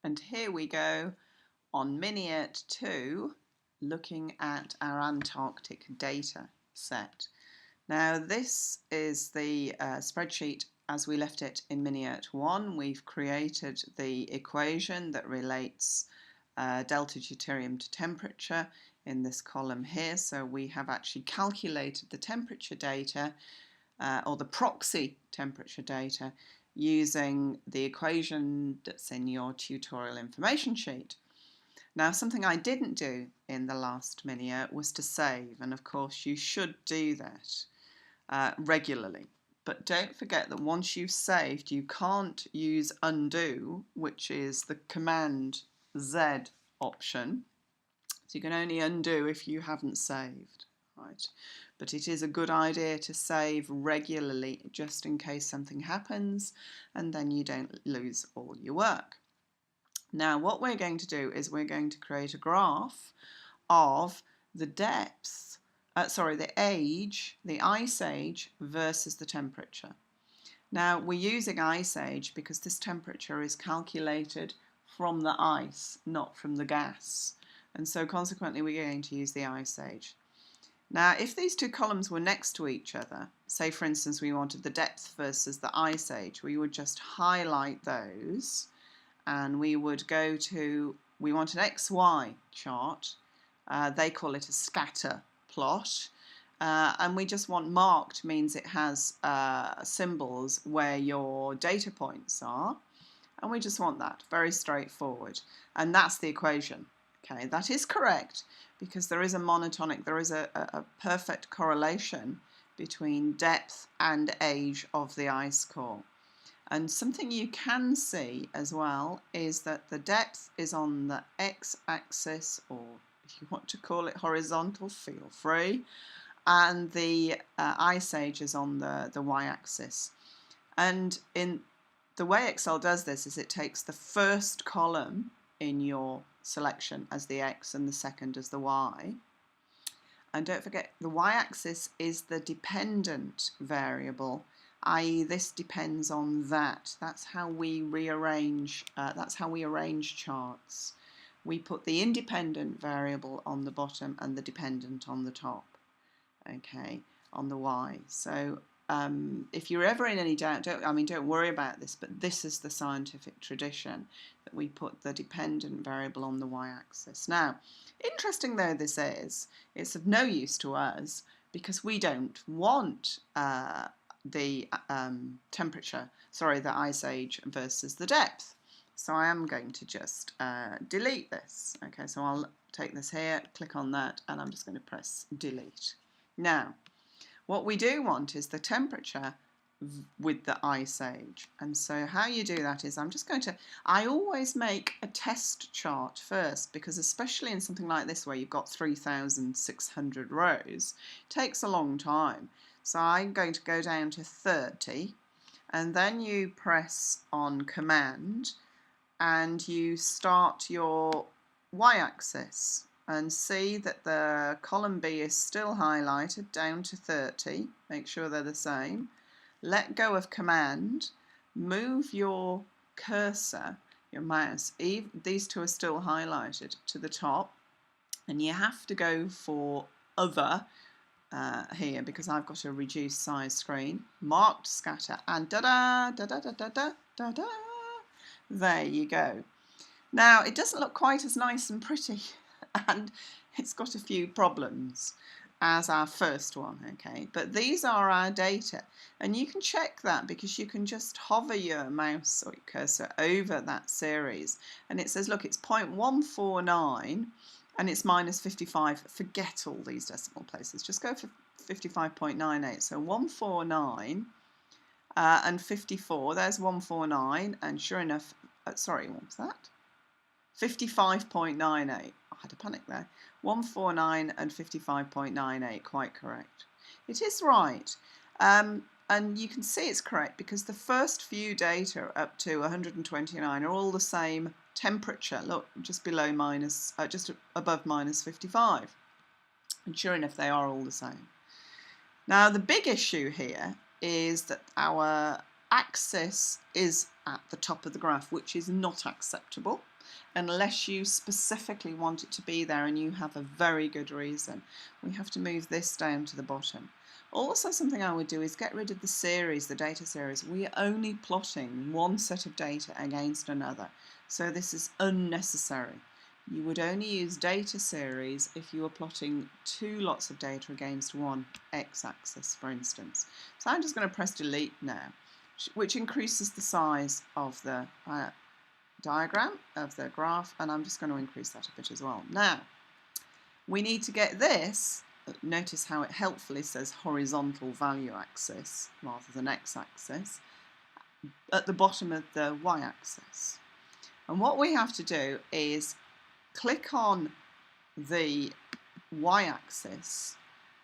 And here we go on Mini-URT 2 looking at our Antarctic data set. Now this is the spreadsheet as we left it in Mini-URT 1. We've created the equation that relates delta deuterium to temperature in this column here. So we have actually calculated the temperature data or the proxy temperature data using the equation that's in your tutorial information sheet. Now, something I didn't do in the last Mini-URT was to save, and of course you should do that regularly. But don't forget that once you've saved, you can't use undo, which is the Command Z option. So you can only undo if you haven't saved, right? But it is a good idea to save regularly just in case something happens and then you don't lose all your work. Now what we're going to do is we're going to create a graph of the depth, the age, the ice age versus the temperature. Now we're using ice age because this temperature is calculated from the ice, not from the gas. And so consequently we're going to use the ice age. Now if these two columns were next to each other, say for instance we wanted the depth versus the ice age, we would just highlight those and we would go to, we want an XY chart, they call it a scatter plot, and we just want marked means it has symbols where your data points are, and we just want that, very straightforward, and that's the equation. Okay, that is correct because there is a monotonic, there is a perfect correlation between depth and age of the ice core. And something you can see as well is that the depth is on the x-axis, or if you want to call it horizontal, feel free, and the ice age is on the y-axis. And in the way Excel does this is it takes the first column in your selection as the X and the second as the Y. And don't forget the Y-axis is the dependent variable, i.e. this depends on that. That's how we rearrange, that's how we arrange charts. We put the independent variable on the bottom and the dependent on the top, okay, on the Y. So if you're ever in any doubt, don't worry about this, but this is the scientific tradition that we put the dependent variable on the y-axis. Now, interesting though this is, it's of no use to us because we don't want the temperature, the ice age versus the depth. So I am going to just delete this. Okay, so I'll take this here, click on that, and I'm just going to press delete. Now, what we do want is the temperature with the ice age. And so how you do that is I always make a test chart first because especially in something like this where you've got 3,600 rows, it takes a long time. So I'm going to go down to 30 and then you press on Command and you start your y-axis. And see that the column B is still highlighted down to 30. Make sure they're the same. Let go of Command. Move your cursor, your mouse. These two are still highlighted to the top. And you have to go for Other here because I've got a reduced size screen. Marked Scatter and da-da, da-da, da-da, da-da. There you go. Now it doesn't look quite as nice and pretty. And it's got a few problems as our first one, okay? But these are our data, and you can check that because you can just hover your mouse or your cursor over that series, and it says, look, it's 0.149 and it's minus 55. Forget all these decimal places. Just go for 55.98. So 149 and 54. There's 149, and sure enough, sorry, what was that? 55.98. I had a panic there. 149 and 55.98, quite correct. It is right. And you can see it's correct because the first few data up to 129 are all the same temperature. Look, just above minus 55. And sure enough, they are all the same. Now, the big issue here is that our axis is at the top of the graph, which is not acceptable. unless you specifically want it to be there and you have a very good reason. We have to move this down to the bottom. Also, something I would do is get rid of the series, the data series. We are only plotting one set of data against another, so this is unnecessary. You would only use data series if you were plotting two lots of data against one x-axis, for instance. So I'm just going to press delete now, which increases the size of the diagram, of the graph, and I'm just going to increase that a bit as well. Now, we need to get this, notice how it helpfully says horizontal value axis rather than x-axis, at the bottom of the y-axis. And what we have to do is click on the y-axis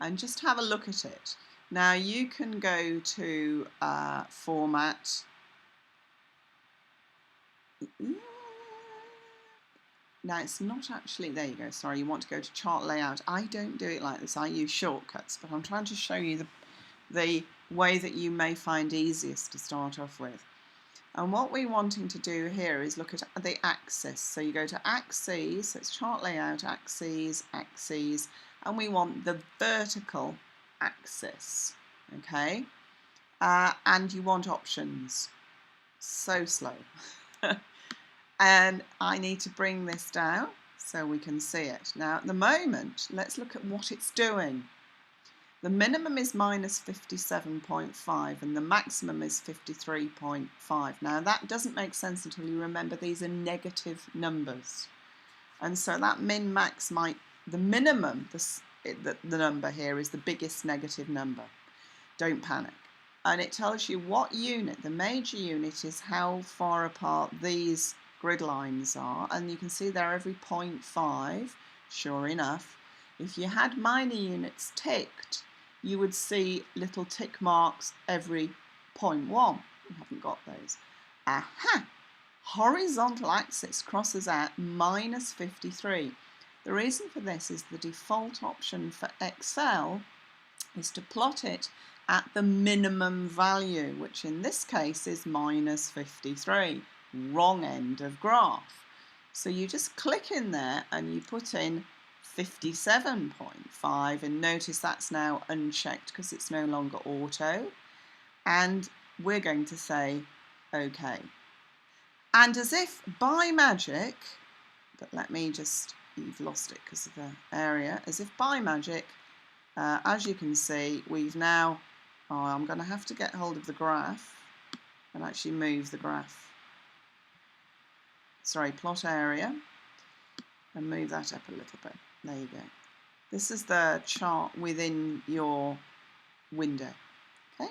and just have a look at it. Now you can go to format. Now it's not actually, there you go, sorry, you want to go to chart layout. I don't do it like this, I use shortcuts, but I'm trying to show you the way that you may find easiest to start off with. And what we're wanting to do here is look at the axis. So you go to axes, so it's chart layout, axes, axes, and we want the vertical axis, okay? And you want options. So slow. And I need to bring this down so we can see it. Now at the moment, let's look at what it's doing. The minimum is minus 57.5 and the maximum is 53.5. Now that doesn't make sense until you remember these are negative numbers. And so that min-max might, the minimum, the number here is the biggest negative number. Don't panic. And it tells you what unit, the major unit is how far apart these grid lines are. And you can see they're every 0.5, sure enough. If you had minor units ticked, you would see little tick marks every 0.1. We haven't got those. Aha! Horizontal axis crosses at minus 53. The reason for this is the default option for Excel is to plot it at the minimum value, which in this case is minus 53. Wrong end of graph. So you just click in there and you put in 57.5 and notice that's now unchecked because it's no longer auto, and we're going to say OK. And as if by magic, but let me just, you've lost it because of the area, as if by magic, as you can see, we've now, I'm going to have to get hold of the graph and actually move the graph, sorry, plot area, and move that up a little bit. There you go. This is the chart within your window. Okay.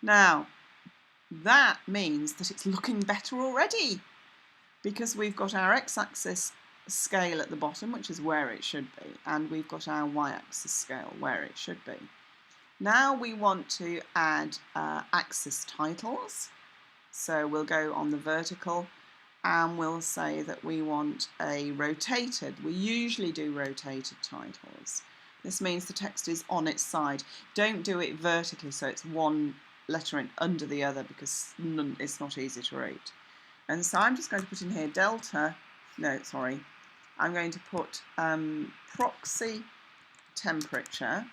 Now, that means that it's looking better already because we've got our x-axis scale at the bottom, which is where it should be, and we've got our y-axis scale where it should be. Now we want to add axis titles. So we'll go on the vertical and we'll say that we want a rotated. We usually do rotated titles. This means the text is on its side. Don't do it vertically so it's one letter under the other because it's not easy to read. And so I'm just going to put in here delta, no, sorry, I'm going to put proxy temperature,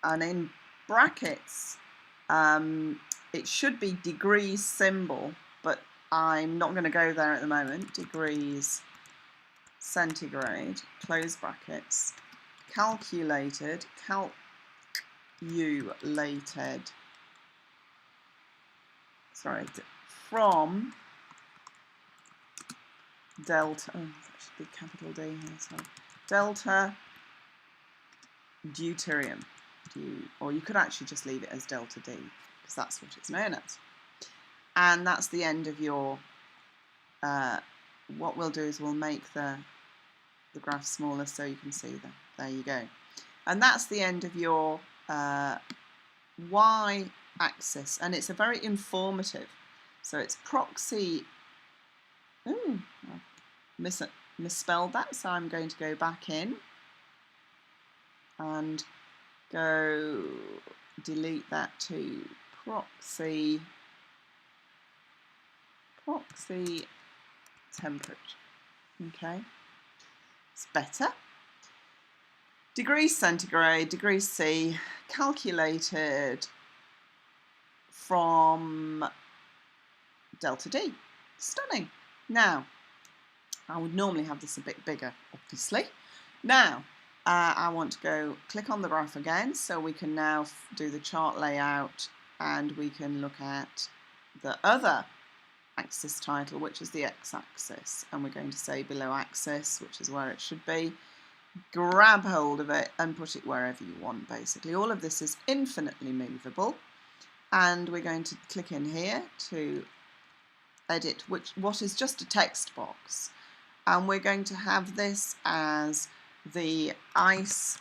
and in brackets it should be degrees symbol, but I'm not going to go there at the moment. Degrees centigrade, close brackets, calculated, sorry, from delta, oh, that should be capital D here, so Delta Deuterium, or you could actually just leave it as Delta D, because that's what it's known as. And that's the end of your, what we'll do is we'll make the graph smaller so you can see them. There you go. And that's the end of your y-axis, and it's a very informative. So it's proxy, ooh, I misspelled that, so I'm going to go back in and go delete that to proxy epoxy temperature. Okay, it's better. Degrees centigrade, degrees C, calculated from delta D. Stunning. Now, I would normally have this a bit bigger, obviously. Now, I want to go click on the graph again, so we can now do the chart layout, and we can look at the other axis title, which is the x-axis, and we're going to say below axis, which is where it should be. Grab hold of it and put it wherever you want, basically. All of this is infinitely movable, and we're going to click in here to edit what is just a text box, and we're going to have this as the ice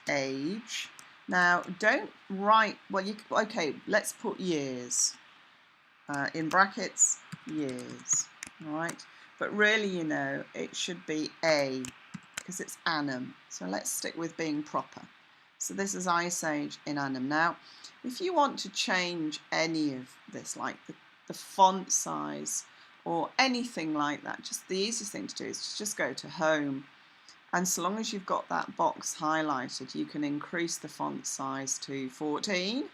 age. Now, don't write, well, okay, let's put years in brackets, years, all right? But really, you know, it should be A, because it's annum. So let's stick with being proper. So this is ice age in annum. Now, if you want to change any of this, like the font size or anything like that, just the easiest thing to do is to just go to home, and so long as you've got that box highlighted, you can increase the font size to 14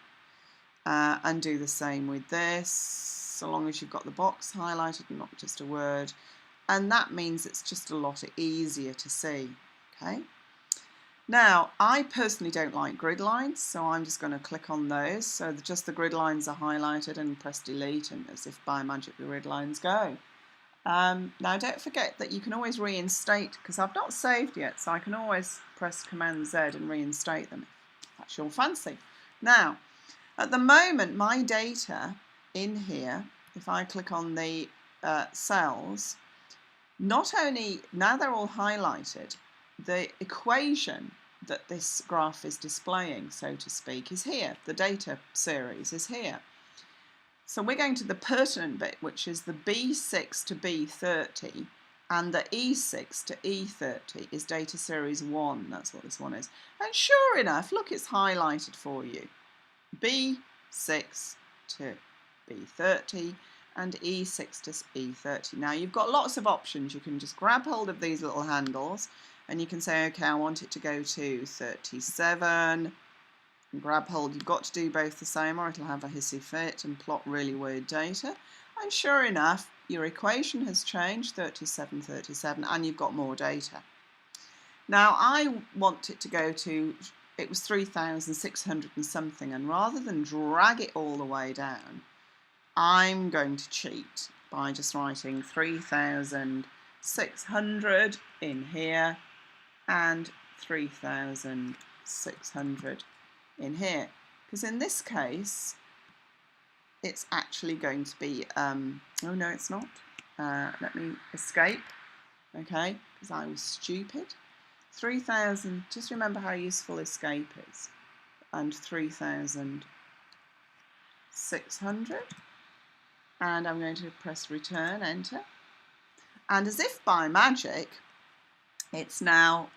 and do the same with this, so long as you've got the box highlighted and not just a word, and that means it's just a lot easier to see. Okay. Now, I personally don't like grid lines, so I'm just going to click on those, so just the grid lines are highlighted, and press delete, and as if by magic the grid lines go. Now, don't forget that you can always reinstate, because I've not saved yet, so I can always press Command Z and reinstate them if that's your fancy. Now, at the moment, my data in here, if I click on the cells, not only, now they're all highlighted, the equation that this graph is displaying, so to speak, is here. The data series is here. So we're going to the pertinent bit, which is the B6 to B30, and the E6 to E30 is data series 1. That's what this one is. And sure enough, look, it's highlighted for you. B6 to B30 and E6 to E30. Now, you've got lots of options. You can just grab hold of these little handles, and you can say, okay, I want it to go to 37. Grab hold, you've got to do both the same or it'll have a hissy fit and plot really weird data. And sure enough, your equation has changed, 37, 37, and you've got more data. Now, I want it to go to, it was 3,600 and something, and rather than drag it all the way down, I'm going to cheat by just writing 3,600 in here and 3,600 in here, because in this case it's actually going to be oh no, it's not. Let me escape, okay, because I was stupid. 3,000, just remember how useful escape is, and 3,600, and I'm going to press return, enter, and as if by magic it's now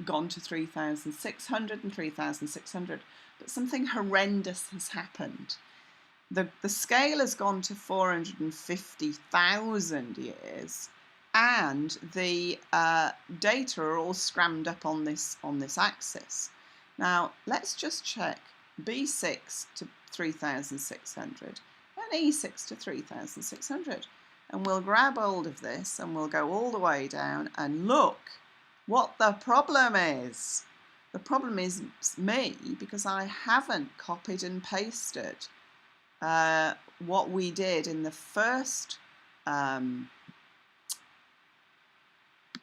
gone to 3,600 and 3,600, but something horrendous has happened. The scale has gone to 450,000 years, and the data are all scrammed up on this axis. Now let's just check B6 to 3,600 and E6 to 3,600, and we'll grab hold of this and we'll go all the way down and look what the problem is. The problem is me, because I haven't copied and pasted what we did in the first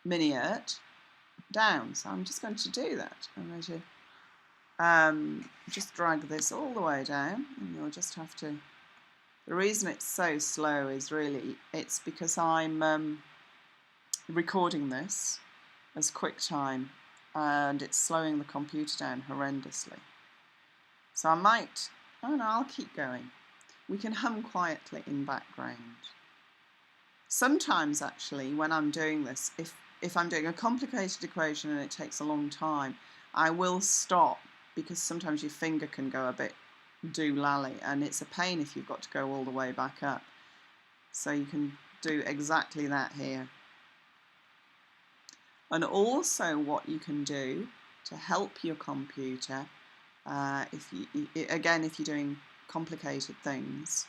Mini-URT down. So I'm just going to do that. I'm going to just drag this all the way down, and you'll just have to, the reason it's so slow is really, it's because I'm recording this as QuickTime, and it's slowing the computer down horrendously. So I might, oh no, I'll keep going. We can hum quietly in background. Sometimes actually when I'm doing this, if I'm doing a complicated equation and it takes a long time, I will stop, because sometimes your finger can go a bit doolally, and it's a pain if you've got to go all the way back up. So you can do exactly that here. And also what you can do to help your computer, if you're doing complicated things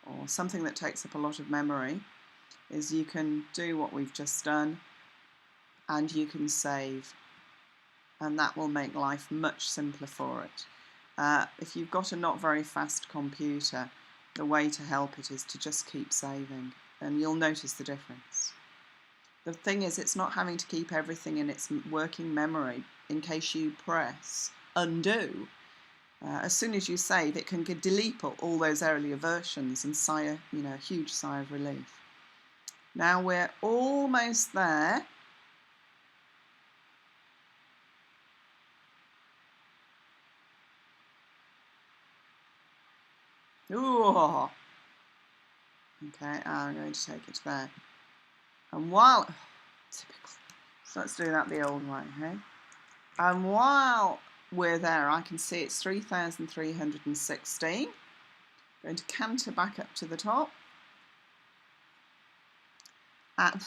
or something that takes up a lot of memory, is you can do what we've just done and you can save, and that will make life much simpler for it. If you've got a not very fast computer, the way to help it is to just keep saving, and you'll notice the difference. The thing is, it's not having to keep everything in its working memory in case you press undo. As soon as you save, it can delete all those earlier versions and sigh a huge sigh of relief. Now we're almost there. Ooh. Okay, I'm going to take it there. And while, typical. So let's do that the old way, hey? And while we're there, I can see it's 3,316. Going to canter back up to the top. And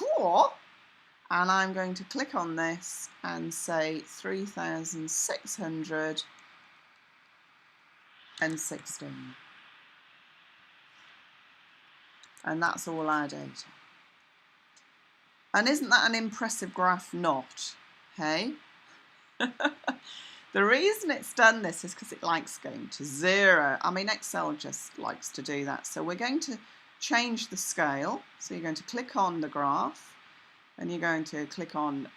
I'm going to click on this and say 3,616. And that's all our data. And isn't that an impressive graph? Not, hey? The reason it's done this is because it likes going to 0. I mean, Excel just likes to do that. So we're going to change the scale. So you're going to click on the graph and you're going to click on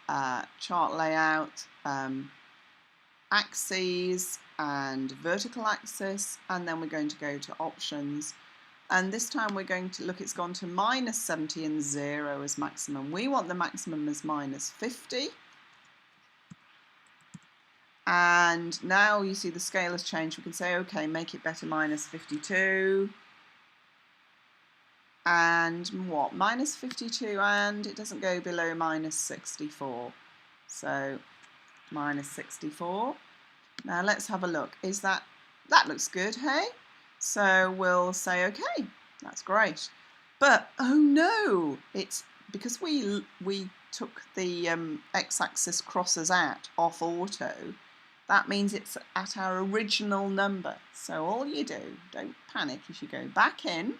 chart layout, axes and vertical axis, and then we're going to go to options. And this time we're going to look, it's gone to -70 and 0 as maximum. We want the maximum as -50. And now you see the scale has changed. We can say, okay, make it better, -52. And what? -52, and it doesn't go below -64. So -64. Now let's have a look. That looks good, hey? So we'll say, okay, that's great. But oh no, it's because we took the x-axis crosses out off auto. That means it's at our original number. So all you do, don't panic, is you go back in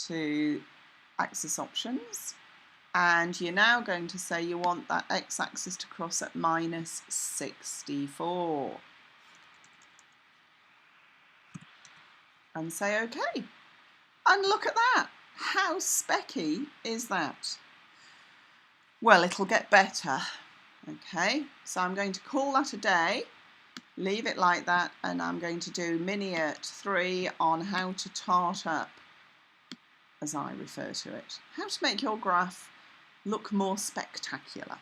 to axis options, and you're now going to say you want that x-axis to cross at -64. And say OK. And look at that. How specky is that? Well, it'll get better. Okay, so I'm going to call that a day, leave it like that, and I'm going to do Mini-URT 3 on how to tart up, as I refer to it. How to make your graph look more spectacular.